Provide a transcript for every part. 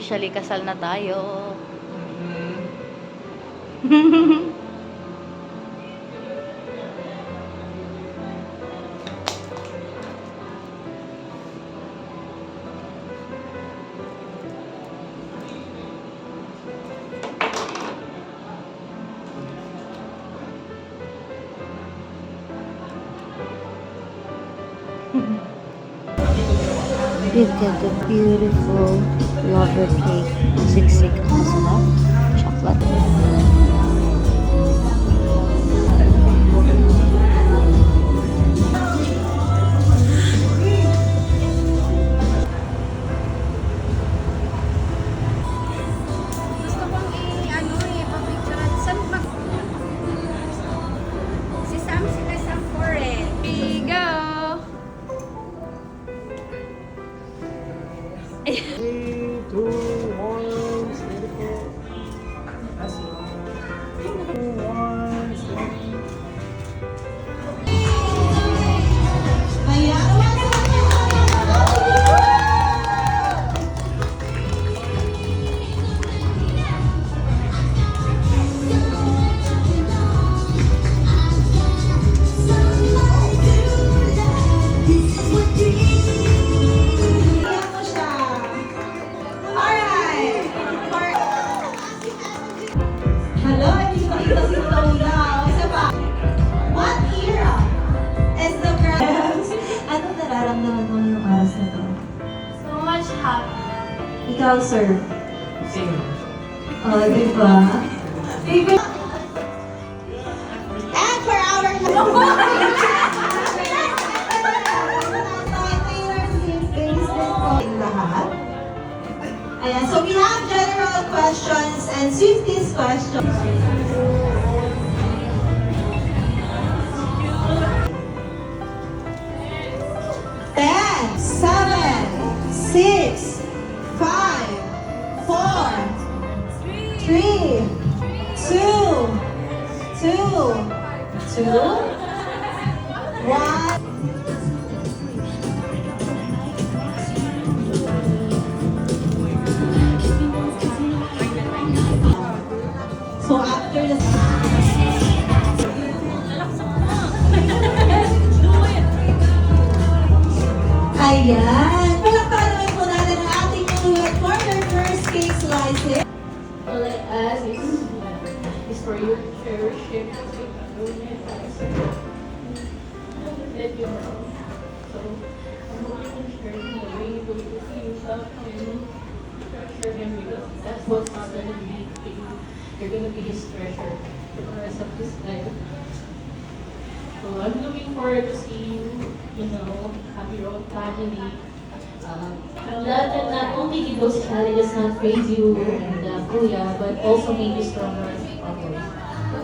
officially kasal na tayo. Look at the beautiful lover cake. Siksik na sila. Chocolate. Gusto kong ipapicturean. Saan ba? Si Sam, sila Sam Foren. Here we go! 3, 2, 1, steady po. That's it. 2, 1, steady. Hello, hindi ko dito si Paula. Isa pa. What era is the grand? Ano nararamdaman mo yung oras na to? So much happy. Ikaw, sir. Same. Oh, di ba? Favorite? And for our lahat. Ayan, so we have general questions and Swifties questions. 10, 7, 6, 5, 4, 3, 2, 1. So after the Ayan! Palakpakan po natin ang ating duet for their first cake slices. All I ask is for you to cherish it, let you know. So, I'm hoping to share the way you will see yourself and treasure him because that's what's not going to be you. You're going to be his treasure for the rest of his life. So, I'm looking forward to see you know, have your own family. Not only did those challenges not praise you and Kuya, but also made you stronger as a couple.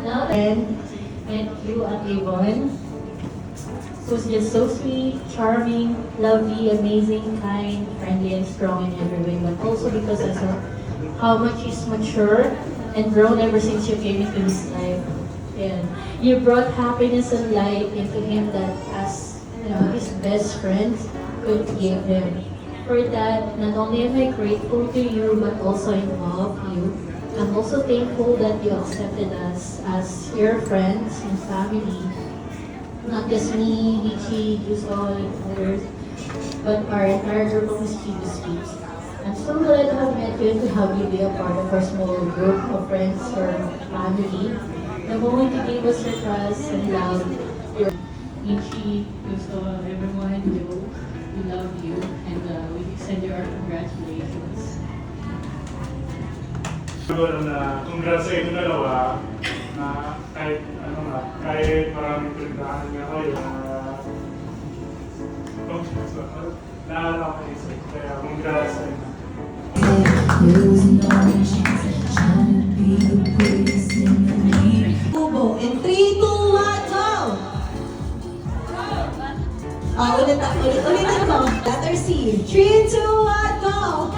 Now then, met you at Avon. It was just so sweet, charming, lovely, amazing, kind, friendly, and strong in every way. But also because I saw how much he's matured and grown ever since you came into his life. And you brought happiness and light into him that as you know, his best friends could give him. For that, not only am I grateful to you, but also in awe of you. I'm also thankful that you accepted us as your friends and family. Not just me, Vichy, Yusol, and others, but our entire group of mischievous peeps. I'm so glad to have met you and to have you be a part of our small group of friends or family. The moment you gave us your trust and love, your Vichy, Yusol, everyone, we love you, and we extend you our congratulations. Siguro na congrats sa inyo dalawa na kahit ano nga, kahit maraming pinagdaanan nga kayo naalala ko isa. Kaya congrats sa inyo. Kubo. In 3, 2, 1, go! Ulitin mo. Letter C. 3, 2, 1, go!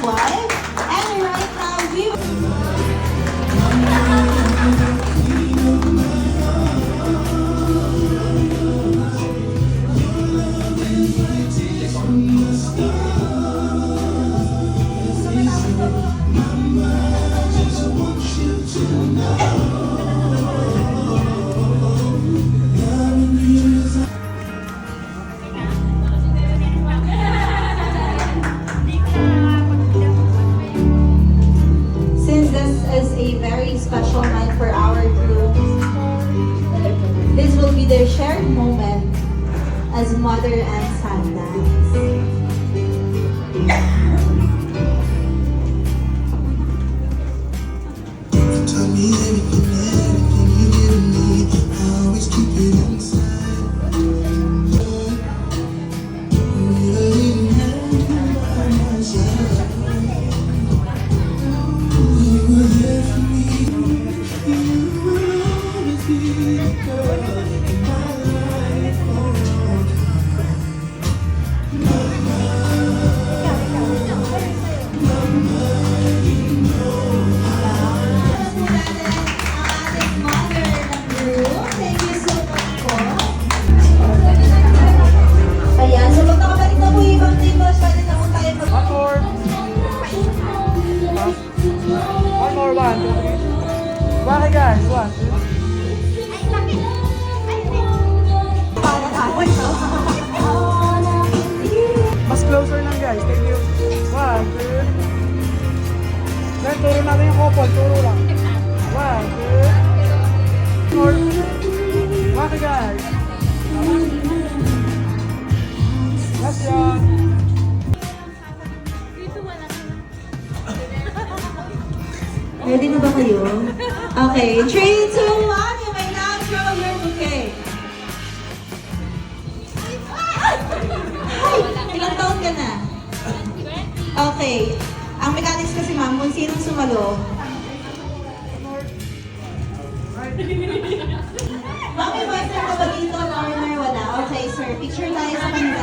wife. And right now, we Since this is a very special night for our group, this will be their shared moment as mother and son dance. Tell me anything you give me, I always keep it inside. You didn't have me by my side. You were there for me. You will always be the girl in my life. Mother ng group, thank you so much po. Ayan, so pag nakabalik na po yung ibang tables, pwede na po tayo mag- One more. One more, one, two, three. Bakit guys? One, two. Mas closer lang guys. Thank you. One, two. Then, turo natin yung couple. Turo lang. One, two. More. Bakit guys? Last one. Ready na ba kayo? Okay, 3, 2, 1, you may now throw your bouquet. Ay, ilang taon ka na? Okay, ang mechanics kasi ma'am, kung sinong sumalo. Ma'am, may boyfriend ka ba dito? Corner, wala. Okay, sir, picture tayo sa kanila.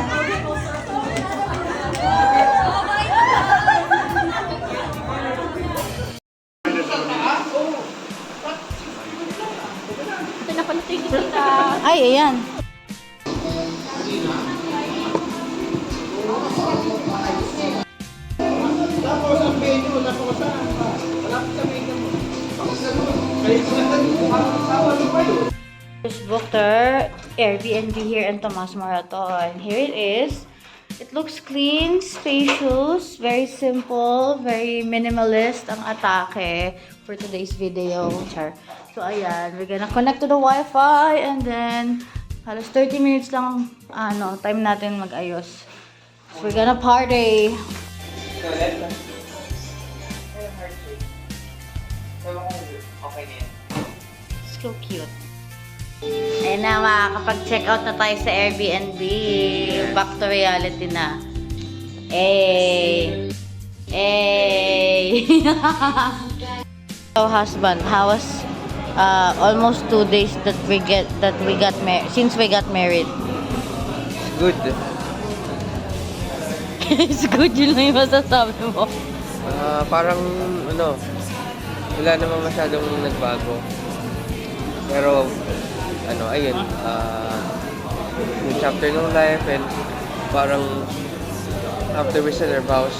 Ay, ayan. Just booked our Airbnb here in Tomas Morato, and here it is. It looks clean, spacious, very simple, very minimalist ang atake for today's video. Char. So ayan, we're gonna connect to the Wi-Fi, and then halos 30 minutes lang time natin mag-ayos. So we're gonna party. So cute. Ayun na, makakapag-check out na tayo sa Airbnb. Back to reality na. Hey! Hey! So husband, how was almost 2 days that we got married, since we got married? Good. It's good, yun lang yung masasabi mo. Parang wala naman masyadong nagbago. Pero ayun, yung chapter ng life, and parang after we said our vows,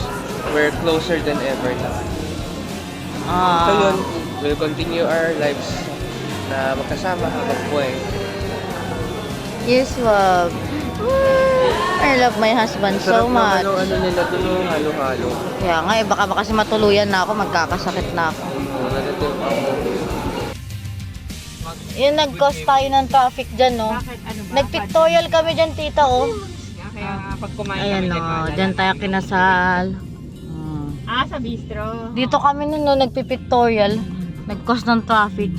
we're closer than ever now. So yun, we'll continue our lives na magkasama habang buhay. Yes, love. I love my husband so much. Nila tulong, halo-halo. Kaya nga, baka kasi matuluyan na ako, magkakasakit na ako. Nagdating ako. Yung nag-cause tayo ng traffic dyan, no? Nag-pictorial kami dyan, tita, oh. Kaya nga, pag kumain Ayan, kami, no. Dyan tayo kinasal. sa bistro. Dito kami nun, no, nagpipictorial. Nag-cause ng traffic.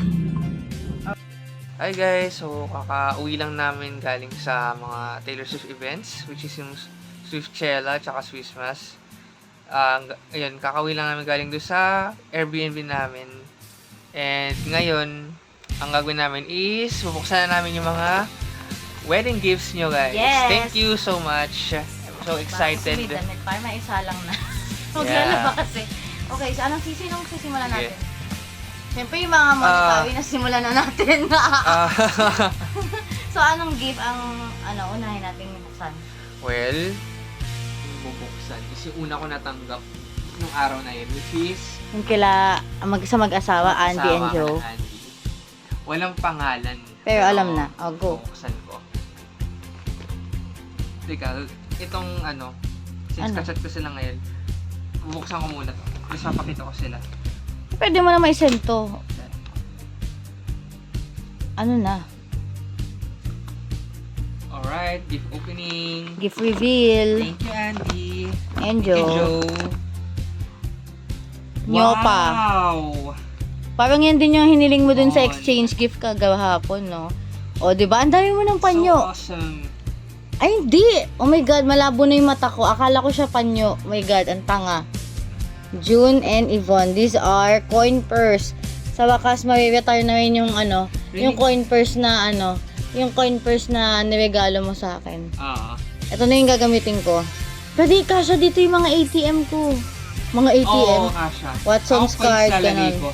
Hi guys, so kakauwi lang namin galing sa mga Taylor Swift events, which is yung Swiftchella at saka Swissmas. Ayun, kakauwi lang namin galing doon sa Airbnb namin. And ngayon, ang gagawin namin is bubuksan na namin yung mga wedding gifts nyo guys. Yes! Thank you so much. I'm so excited. Para may isa lang na. Maglalaba kasi. Okay, so anong sinong sisimulan Sige. natin? Siyempre yung mga monikawi na simulan na natin. So anong gift ang unahin natin buksan? Well, yung bubuksan is yung una ko natanggap nung araw na yun, which is Yung kila mag-asawa, Andy and asawa Joe. ka na, Andy. Walang pangalan. Pero alam na. Oh, go. Bubuksan ko. Teka, itong since Ano? kachat ko sila ngayon, bubuksan ko muna to. Tapos mapakita ko sila. Pwede mo na ma-send to. Ano na? Alright, gift opening. Gift reveal. Thank you, Andy. And Thank you, Joe. Joe. Nyopa. Wow! Parang yan din yung hiniling mo dun sa Oh, exchange gift kagahapon, no? O, di ba? Ang dami mo ng panyo. So awesome. Ay, hindi! Oh my God, malabo na yung mata ko. Akala ko siya panyo. Oh my God, ang tanga. June and Yvonne, these are coin purse. Sa wakas, ma-retire na rin yung yung coin purse na yung coin purse na niregalo mo sa akin. Ito na yung gagamitin ko. Pwede kasha dito yung mga ATM ko. Mga ATM. Oo, kasha. Watson's Ako, coins card, lalagay ganun. ko.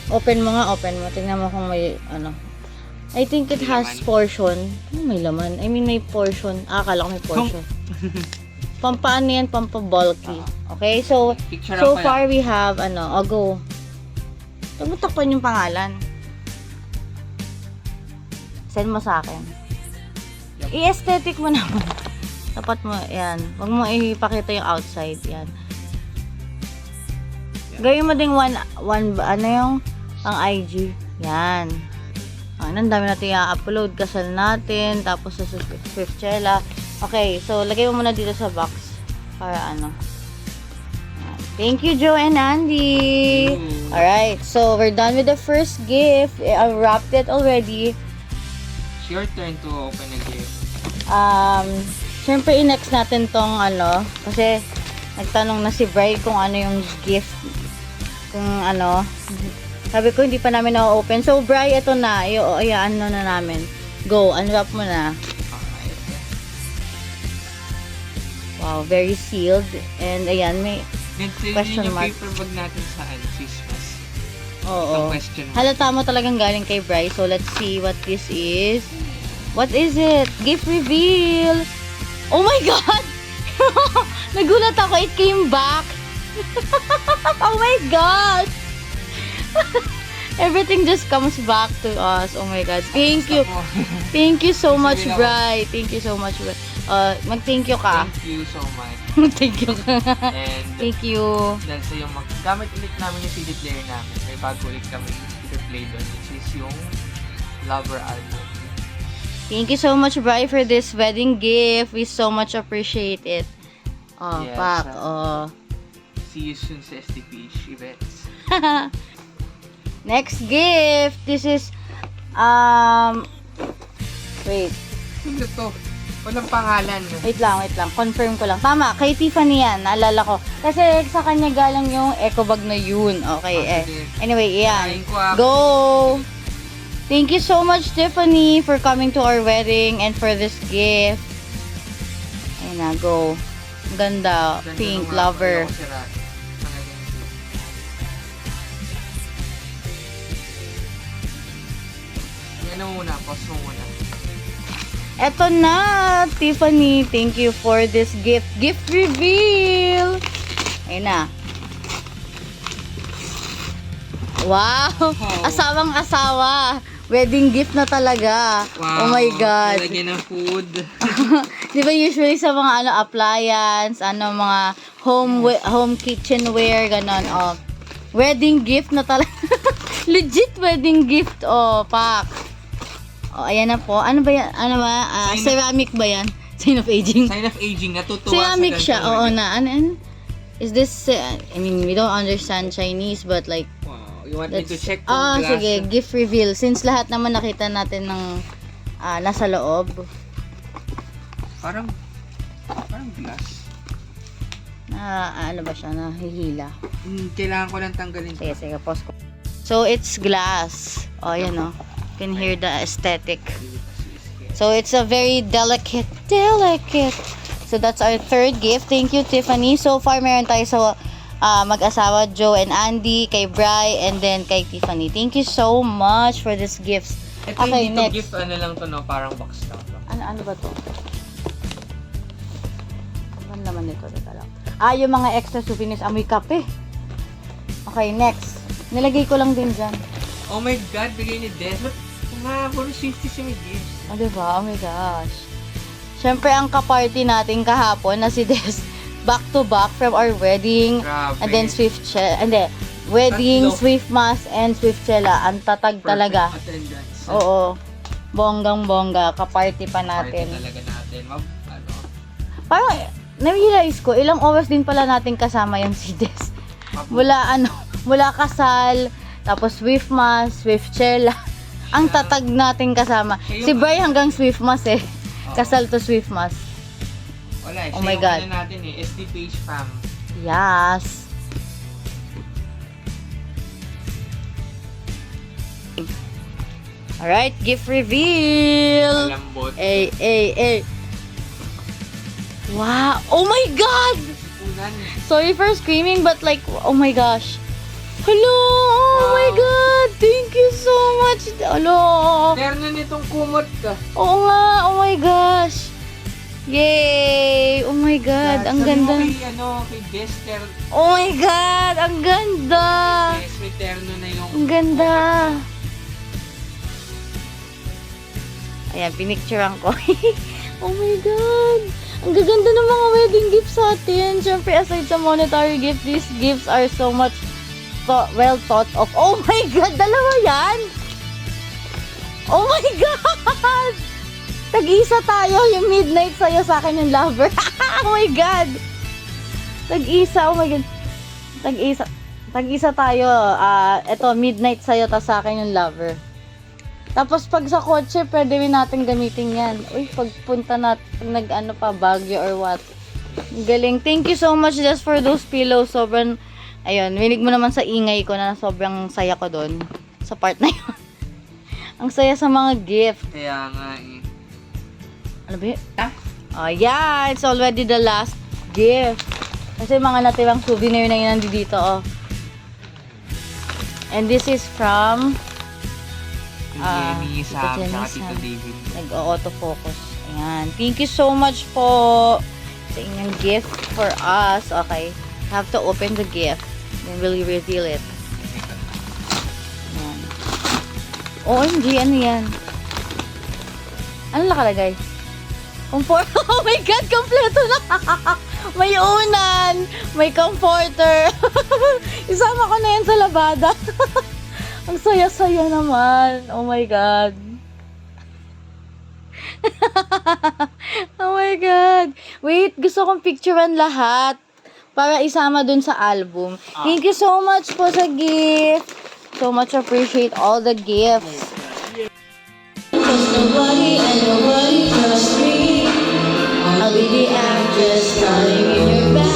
Open mo nga, open mo. Tingnan mo kung may I think it May has laman? portion. May laman. I mean, may portion. Akala ko may portion. Pampaano yan, pampa-bulky. Okay, so Picture so lang pala. far we have, go. Tumutakpan yung pangalan. Send mo sa akin. Yup. I-aesthetic mo naman. Tapat mo, yan. Huwag mo ipakita yung outside, yan. Gawin mo ding one, yung pang IG. Yan. Ang dami natin i-upload, kasal natin, tapos sa Swiftchella. Okay, so lagay mo muna dito sa box. Para Yan. Thank you, Joe and Andy. Mm. Alright, so we're done with the first gift. I wrapped it already. It's your turn to open a gift. Siyempre, i-next natin tong kasi nagtanong na si Bri kung ano yung gift. Kung sabi ko, hindi pa namin na-open. So, Bri, ito na. Na namin. Go, unwrap mo na. Okay. Wow, very sealed. And, ayan, may Question Question yung mark. paper bag natin sa Christmas. oo. Itong question mark. Halata mo talagang galing kay Bri. So, let's see what this is. What is it? Gift reveal! Oh my God! Nagulat ako. It came back. Oh my God! Everything just comes back to us. Oh my God. Thank you. Thank you so much, Sabi lang Bri. Thank you so much, Bri. Mag-thank you ka. Thank you so much. Thank you ka. And Thank you. dahil sa yung gamit ulit namin yung CD player namin, may bago ulit kami i-play doon, which is yung Lover album. Thank you so much, Bri, for this wedding gift. We so much appreciate it. Oh, Yes, pak. Oh. See you soon sa STPH events. Next gift. This is, wait. Ano to? Walang pangalan. Wait lang. Confirm ko lang. Tama, kay Tiffany yan. Naalala ko. Kasi sa kanya galang yung eco bag na yun. Okay, sige. Anyway, yan. Trying ko ako. Go! Thank you so much, Tiffany, for coming to our wedding and for this gift. Ayun na, go. Ang ganda. Ganda Pink, nung lover. ako sira. Muna, pause mo muna. Eto na, Tiffany. Thank you for this gift. Gift reveal! Ayun na. Wow! Asawang-asawa. Wedding gift na talaga. Oh my God. Lagyan ng food. Di ba usually sa mga appliance, mga home kitchenware, ganon. Oh. Wedding gift na talaga. Legit wedding gift. Oh, pak. Oh, ayan na po. Ano ba yan? Ceramic ba yan? Sign of aging. Sign of aging. Natutuwa Ceramic sa siya. ganito. Oo na. Ano? Is this, I mean, we don't understand Chinese, but like, Wow. You want me to check kung ah, glass? sige, gift reveal. Since lahat naman nakita natin ng nasa loob. Parang glass. Ano ba siya? Nahihila. Kailangan ko lang tanggalin. Sige, pause ko. So, it's glass. Oh, yan oh. You can hear the aesthetic. So, it's a very delicate So, that's our third gift. Thank you, Tiffany. So far, meron tayo sa mag-asawa, Joe and Andy, kay Bri, and then kay Tiffany. Thank you so much for these gifts. Ito Okay, hindi to next. gift, ano lang to, no? Parang box lang to. Ano ba to? Ano naman nito? Teka lang. Yung mga extra souvenirs. Amoy kape. Okay, next. Nilagay ko lang din dyan. Oh my God, bigay ni Des. Ba't puro 50 siya may gifts? Diba? Oh my gosh. Siyempre, ang ka-party natin kahapon na si Des, back to back from our wedding. Grabe. And then wedding, Tatlo. Swift Mass, and Swift Chela. Ang tatag talaga. Perfect attendance. Oo. Bonggang-bongga. Ka-party pa Party natin. talaga natin. Parang, na-realize ko, ilang oras din pala natin kasama yung si Des. Mula kasal, tapos Swift Mass, Swift Chela. Ang tatag natin kasama. Si Bri hanggang Swift Mass eh. Kasal to Swift Mass. Wala, Oh my God. Siya yung natin eh, STPH fam. Yes. Alright, gift reveal. Malambot. Ay. Wow. Oh my God! Sipunan. Sorry for screaming, but like, oh my gosh. Hello! Oh my God! Thank you so much! Hello! Terno nitong kumot ka. Oo nga! Oh my gosh! Yay! Oh my God! Ang Sabi ganda! mo kay Des, Oh my God! Ang ganda! Des, may terno na yung... Ang ganda! Ayan, pinicturean ko. Oh my God! Ang gaganda ng mga wedding gifts sa atin. Siyempre, aside sa monetary gift, these gifts are so much well thought of. Oh my God! Dalawa yan! Oh my God! Tag-isa tayo. Yung midnight sa'yo, sa akin yung lover. Oh my God! Tag-isa. Oh my God. Tag-isa tayo. Eto, midnight sa'yo, tas sa akin yung lover. Tapos pag sa kotse, pwede rin natin gamitin yan. Uy, pagpunta natin, pag Baguio or what. Galing. Thank you so much just for those pillows. Sobrang, ayun, winig mo naman sa ingay ko na sobrang saya ko doon. Sa part na yun. Ang saya sa mga gift. Kaya nga eh. Ano ba yun? Oh, yeah. It's already the last gift. Kasi mga natirang souvenir na yun nandito, oh. And this is from... Jenny, Sam, Jenny, tsaka Sam. Tito David. Nag-autofocus. Ayan. Thank you so much po sa inyong gift for us. Okay. Have to open the gift. Then we'll reveal it. Ayan. OMG, ano yan? Ano nakalagay? Comfort. Oh my God, kompleto na. May unan. May comforter. Isama ko na yan sa labada. Ang saya-saya naman. Oh my God. Oh my God. Wait, gusto kong picturean lahat para isama dun sa album. Thank you so much po sa gift. So much appreciate all the gifts. Cause nobody and nobody trusts me. I'll be the actress starring in your back.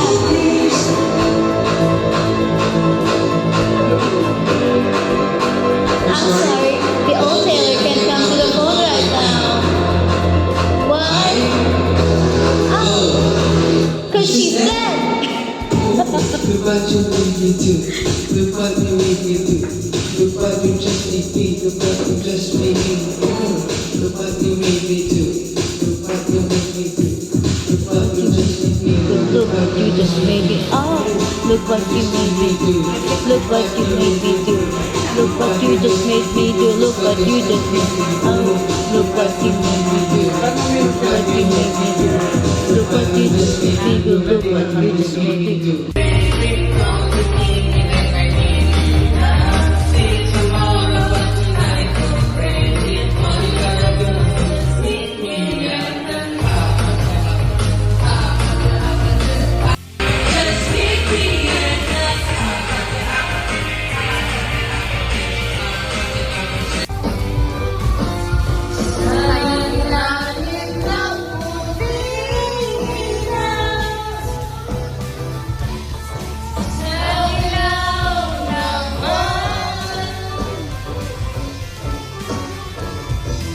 I'm sorry, the old tailor can't come to the phone right now. Why? Oh, cause she's dead. Look what you made me do. Look what you made me do. Look what you just made me. Look what you just made me do. Look what you made me do. Look what you made me do. Look what you just made me do. Look what you just made me. Oh, look what you made me do. Look what you made me do. Look what you just made me do. Look what you just made me. Oh, look what you made me do. Look what you made me do. Look what you just made me do. Look what you just made me do.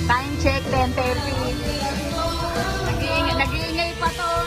Time check, 10:30. Nag-iingay pa to.